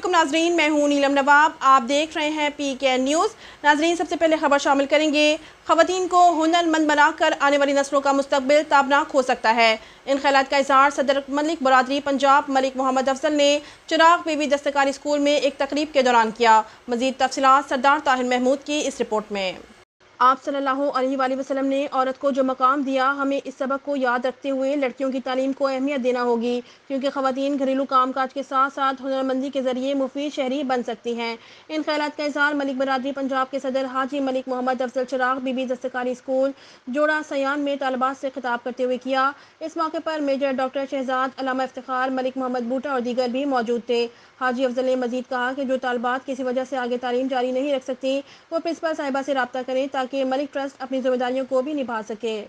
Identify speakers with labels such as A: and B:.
A: علیکم ناظرین، میں ہوں نیلم نواب، آپ دیکھ رہے ہیں پی کے نیوز۔ ناظرین، سب سے پہلے خبر شامل کریں گے۔ خواتین کو ہنر مند بنا کر آنے والی نسلوں کا مستقبل تابناک ہو سکتا ہے۔ ان خیالات کا اظہار صدر ملک برادری پنجاب ملک محمد افضل نے چراغ بی بی دستکاری اسکول میں ایک تقریب کے دوران کیا۔ مزید تفصیلات سردار طاہر محمود کی اس رپورٹ میں۔ آپ صلی اللہ علیہ وآلہ وسلم نے عورت کو جو مقام دیا، ہمیں اس سبق کو یاد رکھتے ہوئے لڑکیوں کی تعلیم کو اہمیت دینا ہوگی، کیونکہ خواتین گھریلو کام کاج کے ساتھ ساتھ ہنرمندی کے ذریعے مفید شہری بن سکتی ہیں۔ ان خیالات کا اظہار ملک برادری پنجاب کے صدر حاجی ملک محمد افضل چراغ بی بی دستکاری اسکول جوڑا سیان میں طالبات سے خطاب کرتے ہوئے کیا۔ اس موقع پر میجر ڈاکٹر شہزاد علامہ افتخار ملک محمد بوٹا اور دیگر بھی موجود تھے۔ حاجی افضل نے مزید کہا کہ جو طالبات کسی وجہ سے آگے تعلیم جاری نہیں رکھ سکتی، وہ پرنسپل صاحبہ سے رابطہ کریں تاکہ ملک ٹرسٹ اپنی ذمہ داریوں کو بھی نبھا سکے۔